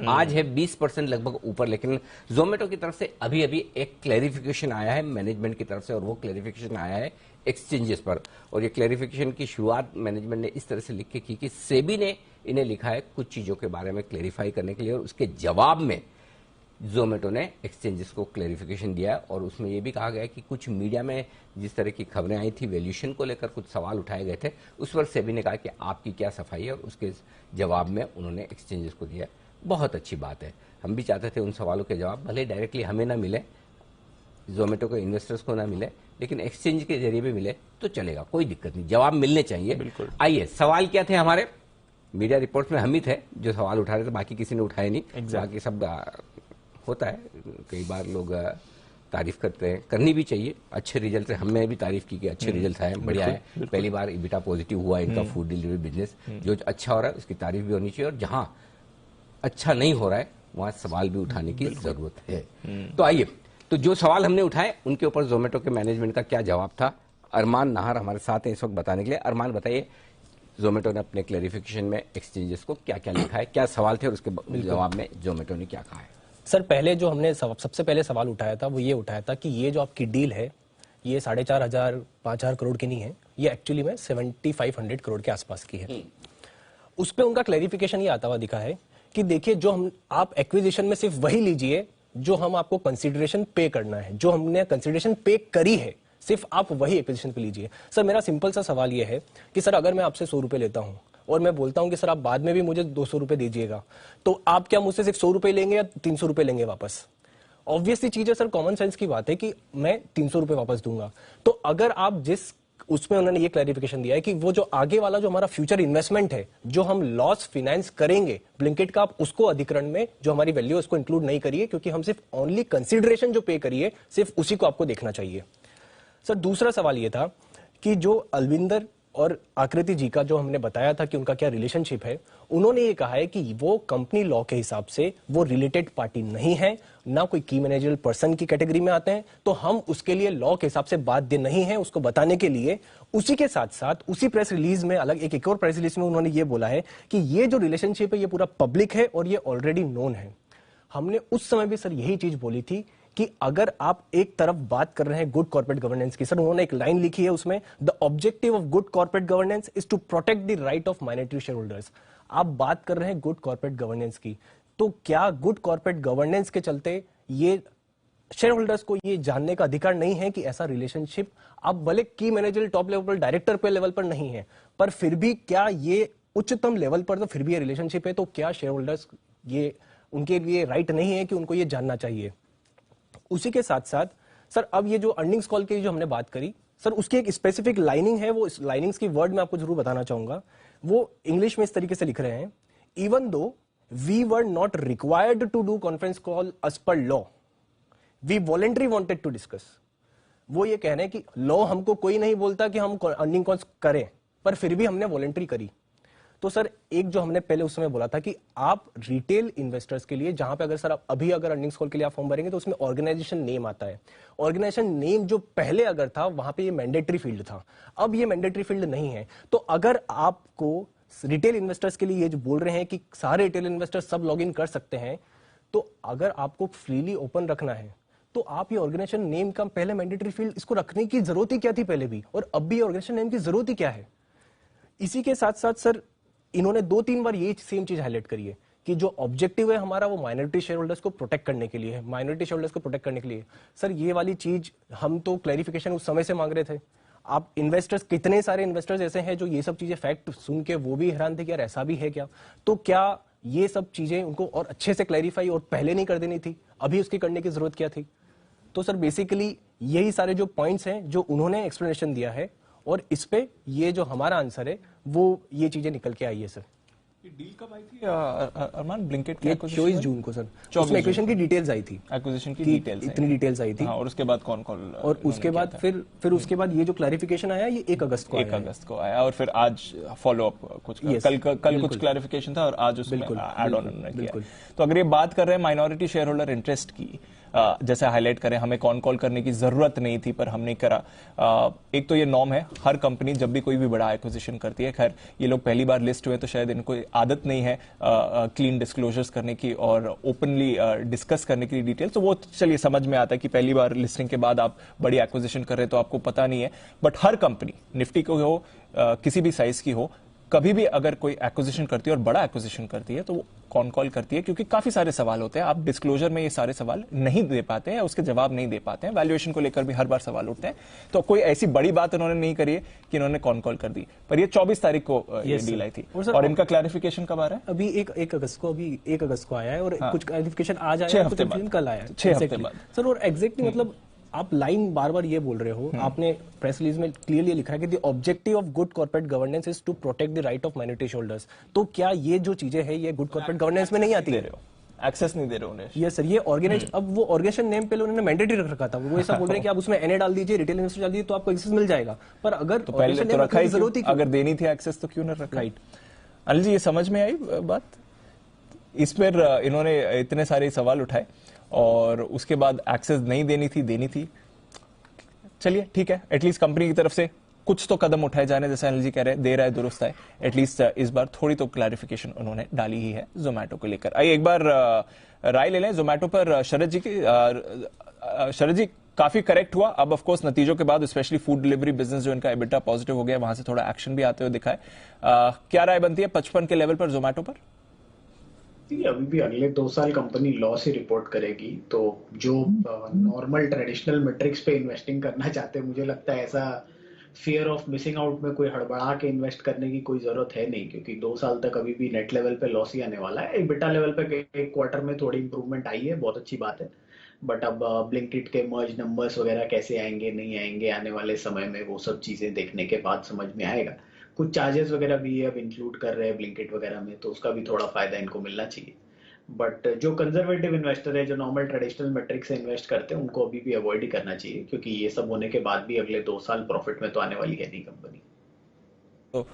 आज है 20% लगभग ऊपर, लेकिन जोमेटो की तरफ से अभी अभी एक क्लैरिफिकेशन आया है मैनेजमेंट की तरफ से, और वो क्लैरिफिकेशन आया है एक्सचेंजेस पर। और ये क्लैरिफिकेशन की शुरुआत मैनेजमेंट ने इस तरह से लिख के की कि सेबी ने इन्हें लिखा है कुछ चीजों के बारे में क्लैरिफाई करने के लिए, और उसके जवाब में जोमेटो ने एक्सचेंजेस को क्लैरिफिकेशन दिया। और उसमें यह भी कहा गया कि कुछ मीडिया में जिस तरह की खबरें आई थी, वैल्यूएशन को लेकर कुछ सवाल उठाए गए थे, उस पर सेबी ने कहा कि आपकी क्या सफाई है, और उसके जवाब में उन्होंने एक्सचेंजेस को दिया। बहुत अच्छी बात है। हम भी चाहते थे उन सवालों के जवाब भले डायरेक्टली हमें ना मिले, जोमेटो के इन्वेस्टर्स को ना मिले, लेकिन एक्सचेंज के जरिए भी मिले तो चलेगा, कोई दिक्कत नहीं, जवाब मिलने चाहिए। आइए, सवाल क्या थे हमारे मीडिया रिपोर्ट्स में? हम ही थे जो सवाल उठा रहे थे, बाकी किसी ने उठाए नहीं। बाकी सब होता है, कई बार लोग तारीफ करते हैं, करनी भी चाहिए। अच्छे रिजल्ट है, हमने भी तारीफ की कि अच्छे रिजल्ट आए, बढ़िया है। पहली बार ईबिटा पॉजिटिव हुआ इनका फूड डिलीवरी बिजनेस, जो अच्छा हो रहा है उसकी तारीफ भी होनी चाहिए, और जहां अच्छा नहीं हो रहा है वहां सवाल भी उठाने की जरूरत है। तो आइए, तो जो सवाल हमने उठाए उनके ऊपर जोमेटो के मैनेजमेंट का क्या जवाब था, अरमान नाहर हमारे साथ हैं इस वक्त बताने के लिए। अरमान, बताइए जोमेटो ने अपने क्लैरिफिकेशन में एक्सचेंजेस को क्या क्या लिखा है, क्या सवाल थे, और उसके जवाब में जोमेटो ने क्या कहा है? सर, पहले जो हमने सबसे पहले सवाल उठाया था वो ये उठाया था कि ये जो आपकी डील है ये 4,500 5,000 करोड़ की नहीं है, ये एक्चुअली में 7,500 करोड़ के आसपास की है। उस पर उनका क्लैरिफिकेशन ये आता हुआ दिखा है कि देखिए, जो आप एक्विजिशन में सिर्फ वही लीजिए जो हम आपको कंसिडरेशन पे करना है, जो हमने कंसिडरेशन पे करी है, सिर्फ आप वही एक्विजिशन पे लीजिए। सर, मेरा सिंपल सा सवाल ये है कि सर, अगर मैं आपसे 100 रुपए लेता हूं और मैं बोलता हूं कि सर आप बाद में भी मुझे 200 रुपए दीजिएगा, तो आप क्या मुझसे सिर्फ 100 रुपए लेंगे या 300 रुपए लेंगे वापस? ऑब्वियसली चीज है सर, कॉमन सेंस की बात है कि मैं 300 रुपए वापस दूंगा। तो अगर आप जिस उसमें उन्होंने ये क्लैरिफिकेशन दिया है कि वो जो आगे वाला जो हमारा फ्यूचर इन्वेस्टमेंट है, जो हम लॉस फाइनेंस करेंगे ब्लिंकिट का, आप उसको अधिकरण में जो हमारी वैल्यू है उसको इंक्लूड नहीं करिए, क्योंकि हम सिर्फ ओनली कंसिडरेशन जो पे करिए सिर्फ उसी को आपको देखना चाहिए। सर, दूसरा सवाल ये था कि जो अलविंदर और आकृति जी का जो हमने बताया था कि उनका क्या रिलेशनशिप है, उन्होंने ये कहा है कि वो कंपनी लॉ के हिसाब से वो रिलेटेड पार्टी नहीं है, ना कोई की मैनेजरल पर्सन की कैटेगरी में आते हैं, तो हम उसके लिए लॉ के हिसाब से बाध्य नहीं है उसको बताने के लिए। उसी के साथ साथ उसी प्रेस रिलीज में अलग एक और प्रेस रिलीज में उन्होंने ये बोला है कि ये जो रिलेशनशिप है ये पूरा पब्लिक है और ये ऑलरेडी नोन है। हमने उस समय भी सर यही चीज बोली थी कि अगर आप एक तरफ बात कर रहे हैं गुड कॉर्पोरेट गवर्नेंस की, सर उन्होंने एक लाइन लिखी है उसमें, the objective of good corporate governance is to protect the right of minority share holders. आप बात कर रहे हैं गुड कॉर्पोरेट गवर्नेंस की, तो क्या गुड कॉर्पोरेट गवर्नेंस के चलते ये शेयर होल्डर्स को ये जानने का अधिकार नहीं है कि ऐसा रिलेशनशिप, आप भले की मैनेजर टॉप लेवल पर, डायरेक्टर पे लेवल पर नहीं है, पर फिर भी क्या ये उच्चतम लेवल पर तो फिर भी ये रिलेशनशिप है, तो क्या शेयर होल्डर्स ये उनके लिए राइट नहीं है कि उनको ये जानना चाहिए? उसी के साथ साथ सर, अब ये जो अर्निंग्स कॉल की जो हमने बात करी सर, उसकी एक स्पेसिफिक लाइनिंग है, वो इस लाइनिंग्स की वर्ड मैं आपको जरूर बताना चाहूंगा। वो इंग्लिश में इस तरीके से लिख रहे हैं, even though we were not required to do conference call as per law, we voluntary wanted to discuss. वो ये कह रहे हैं कि लॉ हमको कोई नहीं बोलता कि हम अर्निंग कॉल्स करें, पर फिर भी हमने वॉलेंटरी करी। तो सर, एक जो हमने पहले उस समय बोला था कि आप रिटेल इन्वेस्टर्स के लिए, जहां पे अगर सर आप अभी अगर अर्निंग्स कॉल के लिए आप फॉर्म भरेंगे तो उसमें ऑर्गेनाइजेशन नेम आता है। ऑर्गेनाइजेशन नेम जो पहले अगर था वहां पे ये मैंडेटरी फील्ड था, अब ये मैंडेटरी फील्ड नहीं है। तो अगर आपको रिटेल इन्वेस्टर्स के लिए ये जो बोल रहे हैं कि सारे रिटेल इन्वेस्टर्स सब लॉग इन कर सकते हैं, तो अगर आपको फ्रीली ओपन रखना है तो आप ये ऑर्गेनाइजेशन नेम का पहले मैंडेटरी फील्ड इसको रखने की जरूरत ही क्या थी पहले भी, और अब भी ऑर्गेनाइजेशन नेम की जरूरत ही क्या है? इसी के साथ साथ सर, इन्होंने 2-3 बार ये सेम चीज हाईलाइट करी है कि जो ऑब्जेक्टिव है हमारा वो माइनॉरिटी शेयर होल्डर्स को प्रोटेक्ट करने के लिए है, माइनॉरिटी शेयर होल्डर्स को प्रोटेक्ट करने के लिए। सर, ये वाली चीज हम तो क्लैरिफिकेशन उस समय से मांग रहे थे। आप इन्वेस्टर्स, कितने सारे इन्वेस्टर्स ऐसे हैं जो ये सब चीजें फैक्ट सुन के वो भी हैरान थे कि यार ऐसा भी है क्या? तो क्या ये सब चीजें उनको और अच्छे से क्लैरिफाई और पहले नहीं कर देनी थी, अभी उसकी करने की जरूरत क्या थी? तो सर, बेसिकली यही सारे जो पॉइंट्स हैं जो उन्होंने एक्सप्लेनेशन दिया है, और इस पे ये जो हमारा आंसर है वो ये चीजें निकल के आई है। सर, डील कब आई थी अरमान, ब्लिंकिट की? 24 जून को सर, उसमें एक्विजिशन की डिटेल्स आई थी, एक्विजिशन की डिटेल्स, इतनी डिटेल्स आई थी। और उसके बाद कौन और उसके बाद फिर उसके बाद ये जो क्लैरिफिकेशन आया ये 1 अगस्त को आया, और फिर आज फॉलो अप कुछ कल कुछ क्लैरिफिकेशन था और आज उसमें ऐड ऑन किया। तो अगर ये बात कर रहे हैं माइनॉरिटी शेयर होल्डर इंटरेस्ट की, जैसे हाईलाइट करें, हमें कौन कॉल करने की जरूरत नहीं थी पर हमने करा। एक तो ये नॉर्म है, हर कंपनी जब भी कोई भी बड़ा एक्विजिशन करती है, खैर ये लोग पहली बार लिस्ट हुए तो शायद इनको आदत नहीं है क्लीन डिस्क्लोजर्स करने की और ओपनली डिस्कस करने की डिटेल, तो वो चलिए समझ में आता है कि पहली बार लिस्टिंग के बाद आप बड़ी एक्विजिशन कर रहे हैं तो आपको पता नहीं है। बट हर कंपनी, निफ्टी को हो किसी भी साइज की हो, कभी भी अगर कोई एक्विजिशन करती है और बड़ा एक्विजिशन करती है तो वो कौन कॉल करती है, क्योंकि काफी सारे सवाल होते हैं। आप डिस्क्लोजर में ये सारे सवाल नहीं दे पाते हैं, उसके जवाब नहीं दे पाते हैं। वैल्यूएशन को लेकर भी हर बार सवाल उठते हैं, तो कोई ऐसी बड़ी बात उन्होंने नहीं करी है कि इन्होंने कौन कॉल कर दी। पर ये 24 तारीख को ये डील आई थी और इनका क्लैरिफिकेशन कब आ रहा है? अभी 1 अगस्त को आया है और कुछ क्लैरिफिकेशन आज आया 6 है, हफ्ते कुछ बाद। कल आया है, 6 हफ्ते बाद सर। और एग्जैक्टली मतलब आप लाइन बार बार ये बोल रहे हो, आपने प्रेस रिलीज में क्लियरली लिखा है कि the objective of good corporate governance is to protect the right of minority shareholders. तो क्या ये जो चीजें हैं ये गुड कॉर्पोरेट गवर्नेंस में नहीं आती है? एक्सेस नहीं दे रहे उन्हें। ये सर, ये ऑर्गेनाइज, अब वो ऑर्गेनाइजेशन नेम पे उन्होंने मैंडेटरी रख रखा था, वो ऐसा बोल रहे हैं कि आप उसमें एनए डाल दीजिए, रिटेल इन्वेस्टर डाल दीजिए तो आपको एक्सेस मिल जाएगा। पर अगर तो पहले तो रखा ही जरूरत ही, अगर देनी थी एक्सेस तो क्यों ना रखा? राइट। अनिल जी, ये समझ में आई बात? इस पर इन्होंने इतने सारे सवाल उठाए और उसके बाद एक्सेस नहीं देनी थी। चलिए ठीक है, एटलीस्ट कंपनी की तरफ से कुछ तो कदम उठाए जाने, जैसे अनिल जी कह रहे हैं, देर आए दुरुस्त है। एटलीस्ट इस बार थोड़ी तो क्लैरिफिकेशन उन्होंने डाली ही है जोमेटो को लेकर। आइए एक बार राय ले लें जोमेटो पर शरद जी की। शरद जी, काफी करेक्ट हुआ। अब ऑफ कोर्स नतीजों के बाद स्पेशली फूड डिलीवरी बिजनेस जो इनका एबिटा पॉजिटिव हो गया, वहां से थोड़ा एक्शन भी आते हुए दिखा है। क्या राय बनती है 55 के लेवल पर जोमेटो पर? अभी भी अगले 2 साल कंपनी लॉस ही रिपोर्ट करेगी, तो जो नॉर्मल ट्रेडिशनल मेट्रिक्स पे इन्वेस्टिंग करना चाहते हैं, मुझे लगता है ऐसा फियर ऑफ मिसिंग आउट में कोई हड़बड़ा के इन्वेस्ट करने की कोई जरूरत है नहीं, क्योंकि 2 साल तक अभी भी नेट लेवल पे लॉस ही आने वाला है। एबिटा लेवल पे एक क्वार्टर में थोड़ी इंप्रूवमेंट आई है, बहुत अच्छी बात है। बट अब ब्लिंकिट के मर्ज नंबर्स वगैरह कैसे आएंगे नहीं आएंगे आने वाले समय में, वो सब चीजें देखने के बाद समझ में आएगा। कुछ चार्जेस वगैरह भी अब इंक्लूड कर रहे हैं ब्लिंकिट वगैरह में, तो उसका भी थोड़ा फायदा इनको मिलना चाहिए। बट जो कंजर्वेटिव इन्वेस्टर है, जो नॉर्मल ट्रेडिशनल मेट्रिक से इन्वेस्ट करते हैं, उनको अभी भी अवॉइड ही करना चाहिए, क्योंकि ये सब होने के बाद भी अगले 2 साल प्रॉफिट में तो आने वाली है नहीं कंपनी। तो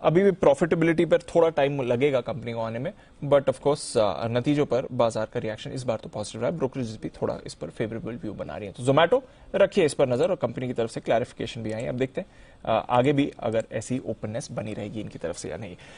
अभी भी प्रॉफिटेबिलिटी पर थोड़ा टाइम लगेगा कंपनी को आने में, बट ऑफ कोर्स नतीजों पर बाजार का रिएक्शन इस बार तो पॉजिटिव रहा है। ब्रोकरेज भी थोड़ा इस पर फेवरेबल व्यू बना रही है। तो जोमेटो रखिए इस पर नजर, और कंपनी की तरफ से क्लैरिफिकेशन भी आई। अब देखते हैं आगे भी अगर ऐसी ओपननेस बनी रहेगी इनकी तरफ से या नहीं।